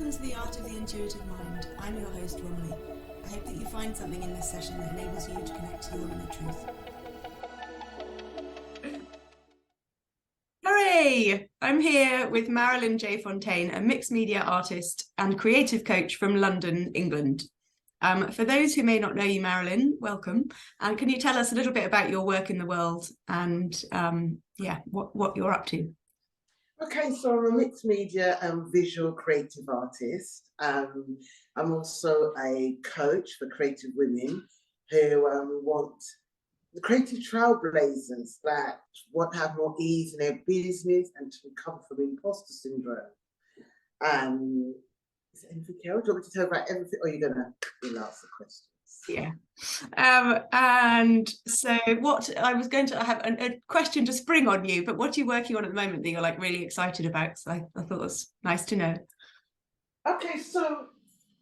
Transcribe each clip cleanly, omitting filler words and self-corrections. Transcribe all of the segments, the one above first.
Welcome to the Art of the Intuitive Mind. I'm your host, Romilly. I hope that you find something in this session that enables you to connect to your inner truth. Hooray! I'm here with Marilyn J. Fontaine, a mixed media artist and creative coach from London, England. For those who may not know you, Marilyn, welcome. And can you tell us a little bit about your work in the world and what you're up to? Okay, so I'm a mixed media and visual creative artist. I'm also a coach for creative women who want the creative trailblazers that want to have more ease in their business and to recover from imposter syndrome. Is there anything else? Do you want me to tell about everything, or are you going to ask the questions? Yeah. And so what I was going to have a question to spring on you, but what are you working on at the moment that you're like really excited about? So I thought it was nice to know. Okay, so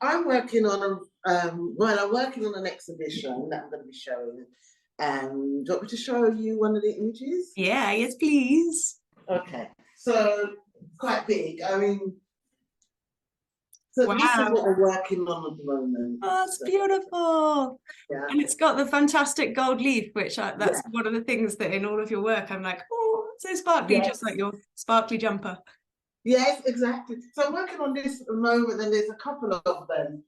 I'm working on I'm working on an exhibition that I'm going to be showing. Do you want me to show you one of the images? Yeah, yes, please. Okay, so quite big. I mean, so wow. This is what we're working on at the moment. Oh, it's beautiful. Yeah. And it's got the fantastic gold leaf, which that's one of the things that in all of your work, I'm like, oh, it's so sparkly, just like your sparkly jumper. Yes, exactly. So I'm working on this at the moment, and there's a couple of them.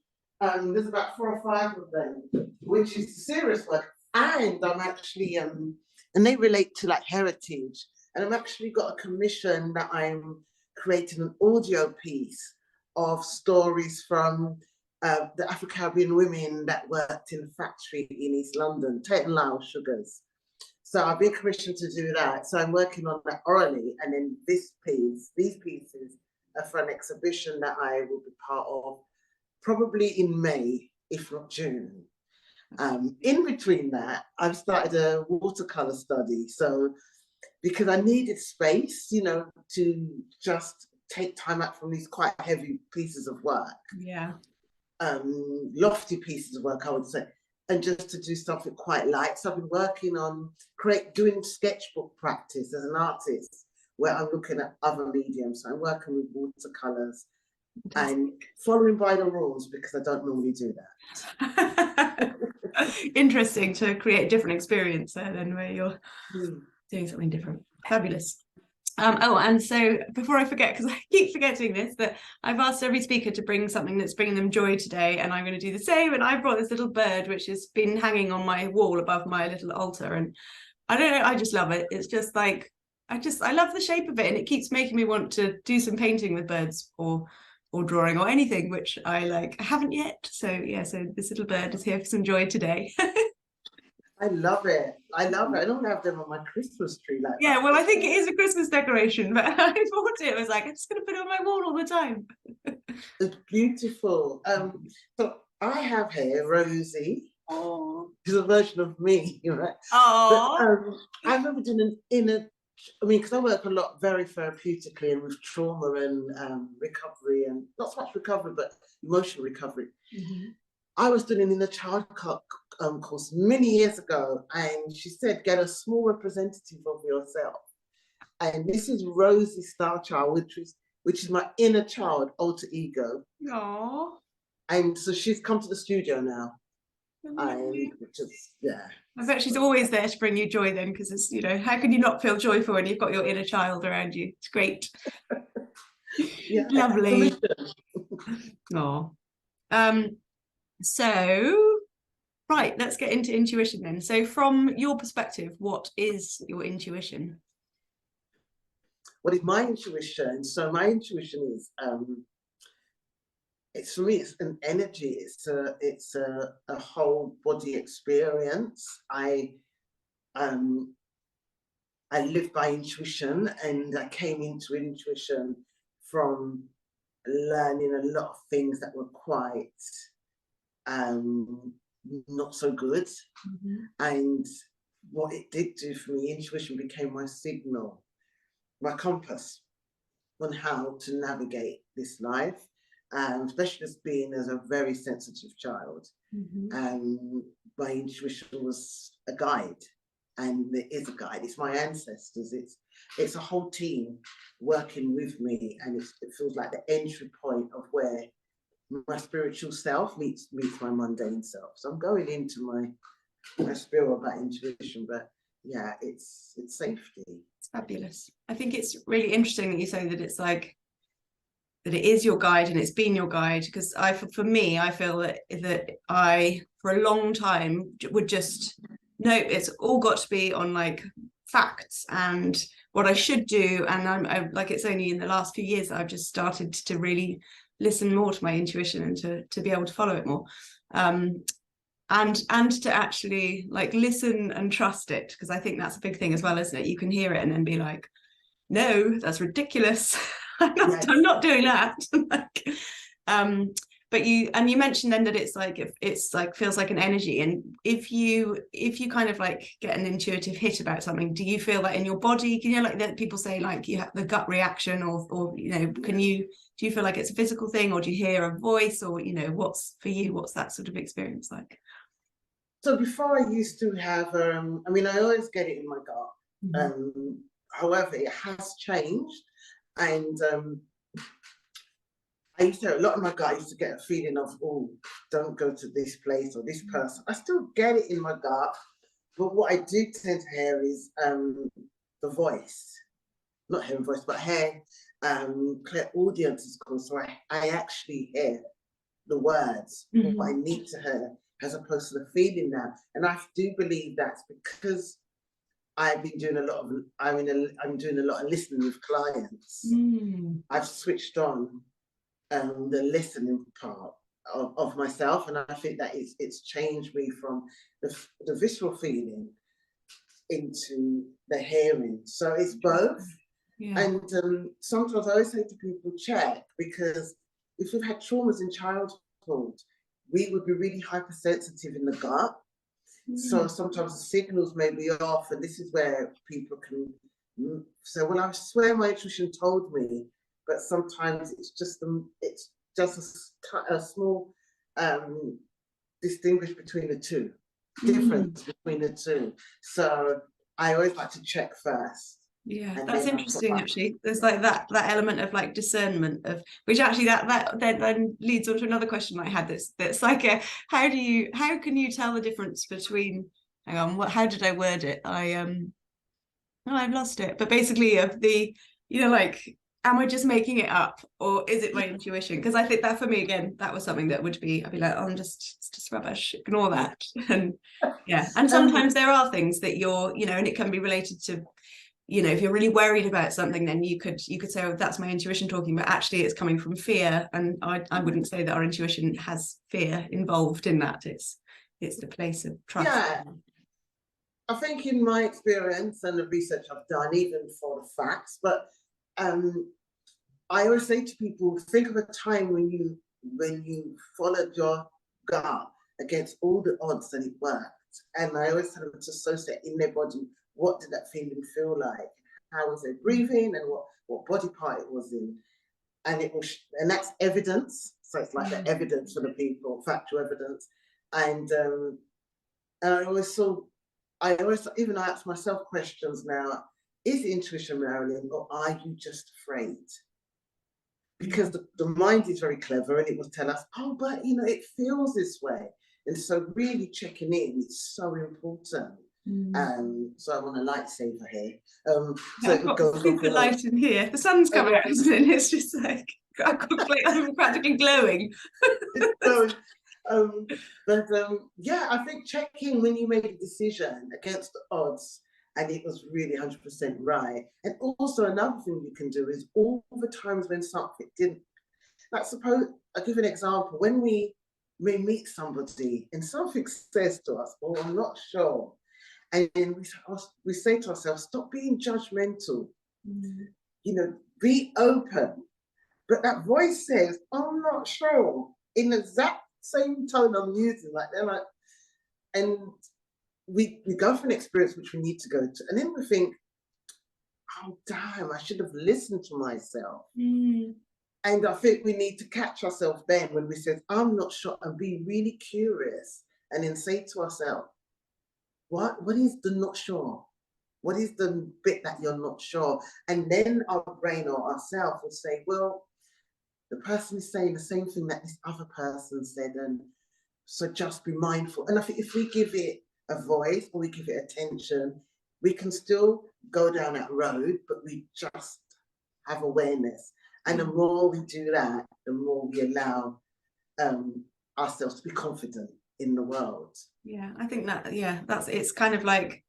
There's about 4 or 5 of them, which is serious work. And I'm actually, and they relate to like heritage. And I've actually got a commission that I'm creating an audio piece of stories from the Afro-Caribbean women that worked in a factory in East London, Tate and Lyle Sugars. So I've been commissioned to do that. So I'm working on that orally, and then these pieces are for an exhibition that I will be part of probably in May, if not June. In between that, I've started a watercolor study. So because I needed space, to just take time out from these quite heavy pieces of work. Yeah. Lofty pieces of work, I would say. And just to do something quite light. So I've been working on doing sketchbook practice as an artist, where I'm looking at other mediums. So I'm working with watercolors and following by the rules, because I don't normally do that. Interesting to create a different experience there then, where you're doing something different. Fabulous. And so before I forget, because I keep forgetting this, that I've asked every speaker to bring something that's bringing them joy today, and I'm going to do the same. And I brought this little bird, which has been hanging on my wall above my little altar. And I don't know, I just love it. It's just like, I love the shape of it, and it keeps making me want to do some painting with birds or drawing or anything, which I haven't yet. So yeah, so this little bird is here for some joy today. I love it. I don't have them on my Christmas tree like yeah, that. well, I think it is a Christmas decoration, but I thought it was like, I'm just going to put it on my wall all the time. It's beautiful. So I have here Rosie. Oh, she's a version of me, right? Oh, I remember doing because I work a lot very therapeutically and with trauma and recovery, and not so much recovery, but emotional recovery. Mm-hmm. I was doing an inner child course many years ago, and she said, get a small representative of yourself. And this is Rosie Starchild, which is my inner child alter ego. Aww. And so she's come to the studio now. I bet she's always there to bring you joy then, because it's, how can you not feel joyful when you've got your inner child around you? It's great. Yeah, lovely. Oh. So, right, let's get into intuition then. So from your perspective, what is your intuition? What is my intuition? So my intuition is, it's for me, it's an energy. It's a whole body experience. I live by intuition, and I came into intuition from learning a lot of things that were quite not so good. Mm-hmm. And what it did do for me, intuition became my signal, my compass on how to navigate this life, especially as a very sensitive child. Mm-hmm. My intuition was a guide, and there is a guide. It's my ancestors. It's a whole team working with me, and it feels like the entry point of where my spiritual self meets my mundane self. So I'm going into my spiel about intuition, but yeah, it's safety. It's fabulous. I think it's really interesting that you say that it's like that it is your guide and it's been your guide, because for me, I feel that I for a long time would just no, it's all got to be on like facts and what I should do, and I'm like, it's only in the last few years that I've just started to really listen more to my intuition and to be able to follow it more, and to actually like listen and trust it, because I think that's a big thing as well, isn't it? You can hear it and then be like, no, that's ridiculous. I'm not doing that. Like, but you mentioned then that it's like feels like an energy, and if you kind of like get an intuitive hit about something, do you feel that in your body? Can you, like that people say like you have the gut reaction, or you know, do you feel like it's a physical thing, or do you hear a voice, or you know, what's that sort of experience like? So before I used to have, I mean, I always get it in my gut. However, it has changed, and I used to have a lot of my gut. I used to get a feeling of, oh, don't go to this place or this person. I still get it in my gut, but what I do tend to hear is the voice, not hearing voice, but hear clairaudience is called. So I actually hear the words, what I need to hear, as opposed to the feeling now. And I do believe that's because I've been doing a lot of, I'm doing a lot of listening with clients. I've switched on the listening part of myself, and I think that it's changed me from the visceral feeling into the hearing. So it's both. Yeah. And sometimes I always say to people, check, because if we've had traumas in childhood, we would be really hypersensitive in the gut. So sometimes the signals may be off, and this is where people can say, well, I swear my intuition told me, but sometimes it's just a small distinguish between the two, difference between the two. So I always like to check first. Yeah, that's interesting. Actually, there's like that element of like discernment of which actually that then leads on to another question I had. That's like how can you tell the difference between? Hang on, how did I word it? I've lost it. But basically, of the, you know, like, am I just making it up, or is it my intuition? Because I think that for me, again, that was something that would be, I'd be like, oh, it's just rubbish, ignore that. And yeah, and sometimes there are things that you're, you know, and it can be related to, you know, if you're really worried about something, then you could say, oh, that's my intuition talking, but actually it's coming from fear. And I wouldn't say that our intuition has fear involved in that. It's the place of trust. Yeah. I think in my experience and the research I've done, even for the facts, but I always say to people, think of a time when you followed your gut against all the odds and it worked. And I always tell them to associate in their body, what did that feeling feel like? How was it breathing, and what body part it was in? And and that's evidence. So it's like the evidence for the people, factual evidence. And I always even ask myself questions now: is intuition, Marilyn, or are you just afraid? Because the mind is very clever, and it will tell us, oh, but you know, it feels this way. And so really checking in is so important. So I'm on a lightsaber here. So I've got super light in here. The sun's coming out, isn't it? It's just like I'm practically glowing. Yeah, I think check in when you made a decision against the odds and it was really 100% right. And also another thing you can do is all the times when something didn't, like suppose, I'll give an example. When we meet somebody and something says to us, oh, I'm not sure. And then we say to ourselves, stop being judgmental. You know, be open. But that voice says, I'm not sure, in the exact same tone I'm using. Like they're like, and we go for an experience which we need to go to. And then we think, oh, damn, I should have listened to myself. And I think we need to catch ourselves then when we say, I'm not sure, and be really curious. And then say to ourselves, what is the not sure? What is the bit that you're not sure? And then our brain or ourselves will say, well, the person is saying the same thing that this other person said, and so just be mindful. And I think if we give it a voice or we give it attention, we can still go down that road, but we just have awareness. And the more we do that, the more we allow ourselves to be confident in the world. Yeah, I think that, yeah, it's kind of like,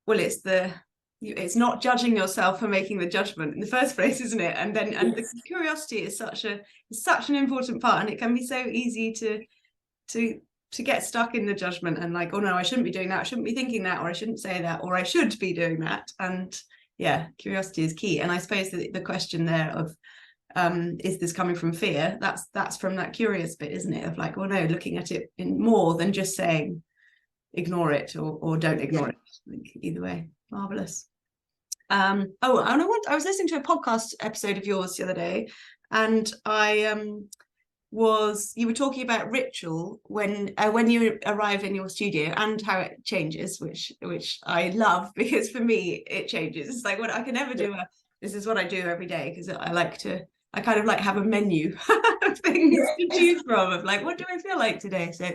well, it's not judging yourself for making the judgment in the first place, isn't it? And then the curiosity is such an important part, and it can be so easy to get stuck in the judgment and like, oh no, I shouldn't be doing that, I shouldn't be thinking that, or I shouldn't say that, or I should be doing that. And yeah, curiosity is key. And I suppose the question there of is this coming from fear? That's from that curious bit, isn't it? Of like, oh no, looking at it in more than just saying ignore it or don't ignore it. I think either way, marvelous. Oh, and I was listening to a podcast episode of yours the other day, and you were talking about ritual when you arrive in your studio and how it changes, which I love, because for me it changes. It's like, what I can never do this is what I do every day, because I kind of like have a menu of things to choose from, of like, what do I feel like today? So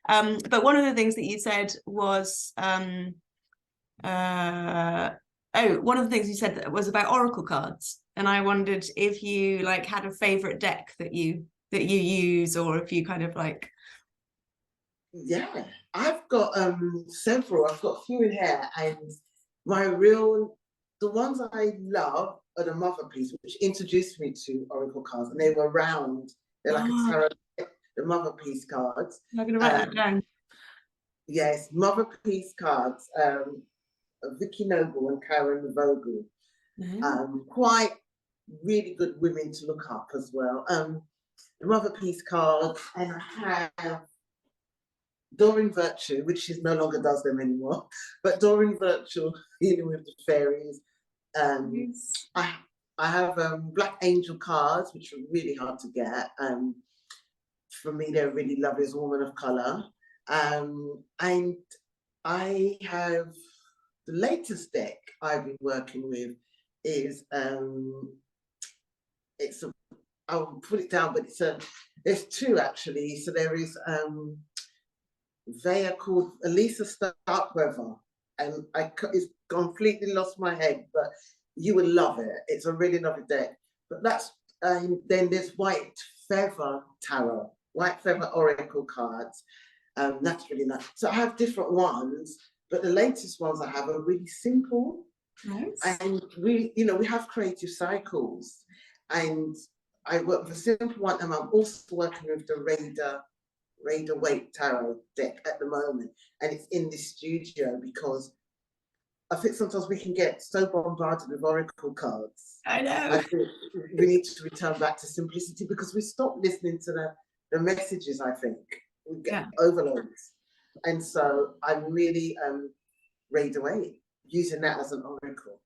but one of the things that you said was one of the things you said that was about oracle cards, and I wondered if you like had a favorite deck that you use, or if you kind of like. Yeah, I've got several. I've got a few in here, and the ones I love are the Mother Piece, which introduced me to oracle cards, and they were round. They're like a tarot, the Mother Piece cards. I'm going to write that down. Yes, Mother Piece cards. Vicky Noble and Karen Vogel. Quite really good women to look up as well. The Mother Piece cards, and I have Doreen Virtue, which she no longer does them anymore, but Doreen Virtue, Healing with the Fairies. I have Black Angel cards, which are really hard to get. For me, they're really lovely as a woman of colour. And I have the latest deck I've been working with is I'll put it down, but there's two actually. So there is they are called Elisa Starkweather, and it's completely lost my head, but you would love it. It's a really lovely deck. But that's then there's White Feather Tarot, White Feather Oracle cards. That's really nice. So I have different ones, but the latest ones I have are really simple. Nice. And we have creative cycles, and I work with a simple one, and I'm also working with the Raider Waite Tarot deck at the moment, and it's in this studio because I think sometimes we can get so bombarded with oracle cards. I know. I think we need to return back to simplicity, because we stop listening to the messages. I think we get overloads, and so I'm really Raider Waite, using that as an oracle.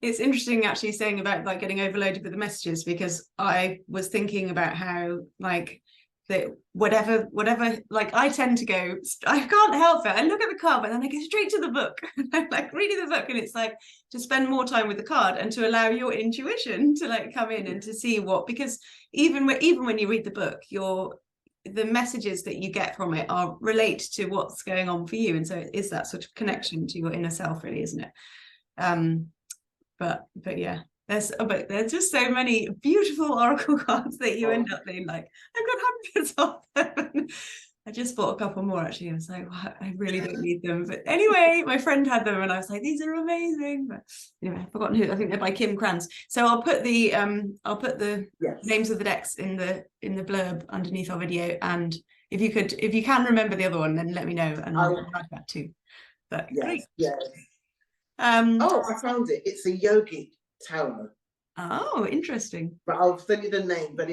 It's interesting actually saying about like getting overloaded with the messages, because I was thinking about how like that whatever like I tend to go, I can't help it, I look at the card but then I go straight to the book and I'm like reading the book, and it's like to spend more time with the card and to allow your intuition to like come in and to see what, because even when you read the book, the messages that you get from it are relate to what's going on for you, and so it is that sort of connection to your inner self, really, isn't it? But yeah, there's just so many beautiful oracle cards that you end up being like, I've got hundreds of them. I just bought a couple more actually. I was like, well, I really don't need them, but anyway, my friend had them and I was like, these are amazing. But anyway, I've forgotten who. I think they're by Kim Kranz. So I'll put the names of the decks in the blurb underneath our video, and if you can remember the other one, then let me know and I'll write that too. But great. Yes. I found it. It's a yogic tarot. Oh, interesting. But I'll send you the name. But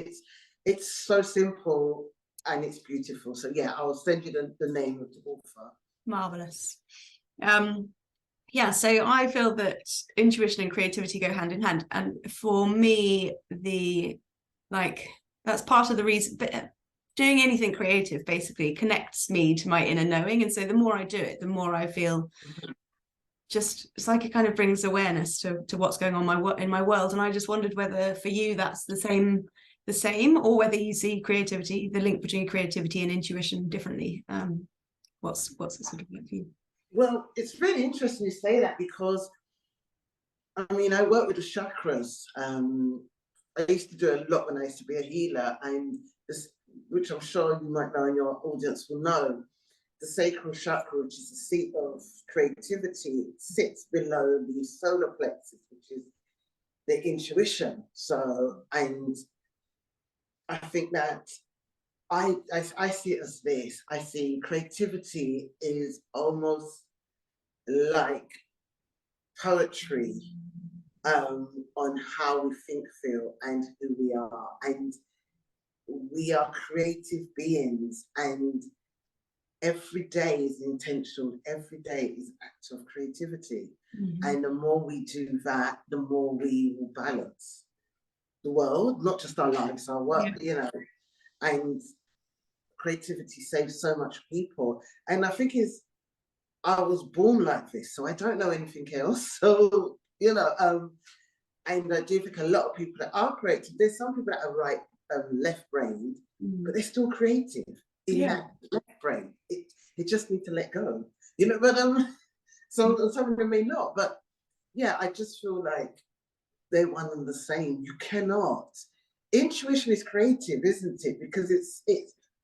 it's so simple and it's beautiful. So yeah, I'll send you the name of the author. Marvelous. So I feel that intuition and creativity go hand in hand, and for me, that's part of the reason. But doing anything creative basically connects me to my inner knowing, and so the more I do it, the more I feel just, it's like it kind of brings awareness to what's going on in my world. And I just wondered whether for you that's the same, or whether you see creativity, the link between creativity and intuition differently. What's it sort of like for you? Well, it's really interesting you say that, because I mean, I work with the chakras. I used to do a lot when I used to be a healer, and this, which I'm sure you might know and your audience will know, the sacral chakra, which is the seat of creativity, sits below the solar plexus, which is the intuition. So, and I think that I see it as this. I see creativity is almost like poetry on how we think, feel, and who we are. And we are creative beings, and every day is intentional. Every day is an act of creativity. And the more we do that, the more we will balance the world, not just our lives, our work, you know. And creativity saves so much people. And I think I was born like this, so I don't know anything else. So, you know, and I do think a lot of people that are creative, there's some people that are left-brained, but they're still creative in that left brain. It just need to let go, you know. But so some of them may not. But yeah, I just feel like they're one and the same. You cannot. Intuition is creative, isn't it? Because it's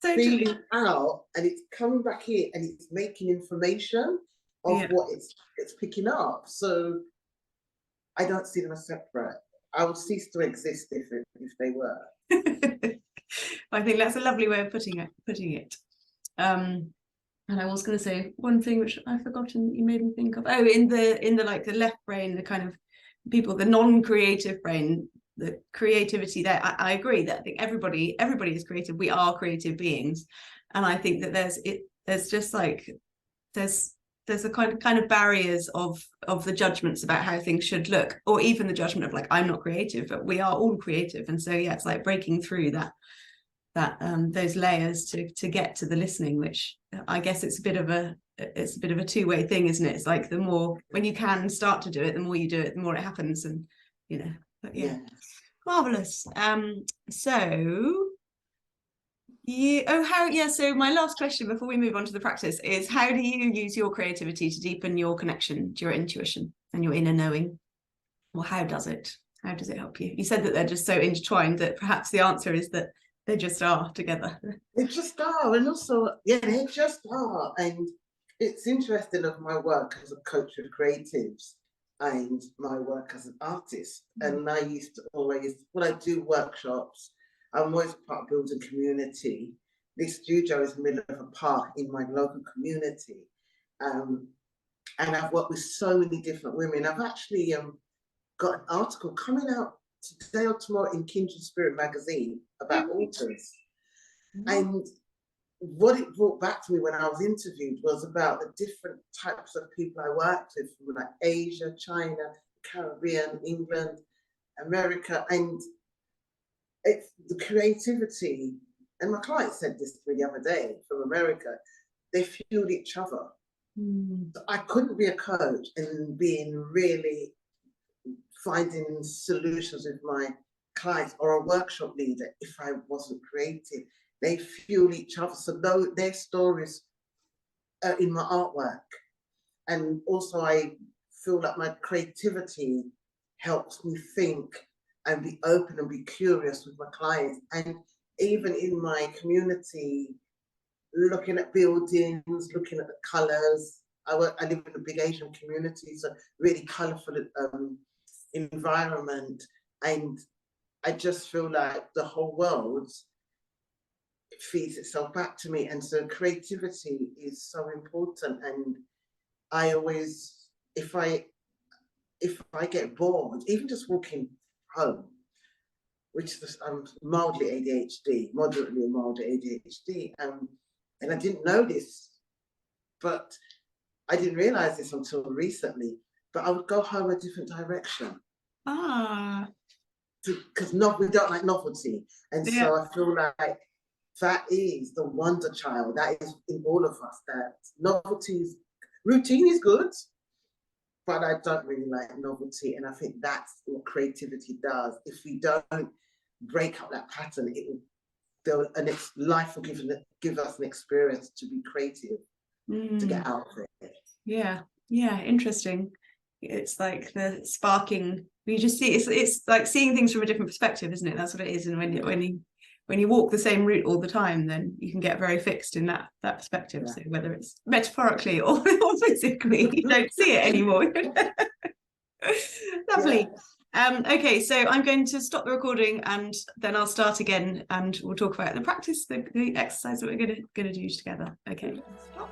feeling out and it's coming back here and it's making information of what it's picking up. So I don't see them as separate. I would cease to exist if they were. I think that's a lovely way of putting it. And I was going to say one thing which I've forgotten, you made me think of. Oh, in the like the left brain, the kind of people, the non-creative brain, the creativity there. I agree that I think everybody is creative. We are creative beings, and I think that there's just like there's a kind of barriers of the judgments about how things should look, or even the judgment of like, I'm not creative, but we are all creative. And so yeah, it's like breaking through that those layers to get to the listening, which I guess it's a bit of a two-way thing, isn't it? It's like the more, when you can start to do it, the more you do it, the more it happens. And you know, but yeah. Marvelous. So my last question before we move on to the practice is, how do you use your creativity to deepen your connection to your intuition and your inner knowing? Well, how does it help you? You said that they're just so intertwined that perhaps the answer is that they just are together. They just are. And also, yeah, they just are. And it's interesting of my work as a coach of creatives and my work as an artist. And I used to always, when I do workshops, I'm always part of building community. This studio is in the middle of a park in my local community. And I've worked with so many different women. I've actually got an article coming out today or tomorrow in Kindred Spirit magazine about authors. And what it brought back to me when I was interviewed was about the different types of people I worked with, from like Asia, China, Caribbean, England, America, and it's the creativity. And my client said this to me the other day from America, they fueled each other. So I couldn't be a coach and being really finding solutions with my clients, or a workshop leader, if I wasn't creative. They fuel each other. So their stories are in my artwork. And also I feel like my creativity helps me think and be open and be curious with my clients. And even in my community, looking at buildings, looking at the colors. I live in a big Asian community, so really colorful environment. And I just feel like the whole world feeds itself back to me. And so creativity is so important. And I always, if I get bored, even just walking home, which is, I'm mildly ADHD, moderately and mild ADHD, and I didn't know this, but I didn't realize this until recently, but I would go home a different direction. Because we don't like novelty. And so I feel like that is the wonder child that is in all of us. That routine is good, but I don't really like novelty. And I think that's what creativity does. If we don't break up that pattern, life will give us an experience to be creative, to get out of it. Yeah, interesting. It's like the sparking. You just see it's like seeing things from a different perspective, isn't it? That's what it is. And when you walk the same route all the time, then you can get very fixed in that perspective. Yeah. So whether it's metaphorically or physically, you don't see it anymore. Lovely. Yeah. Okay, so I'm going to stop the recording and then I'll start again and we'll talk about the practice, the exercise that we're going to do together. Okay. Stop.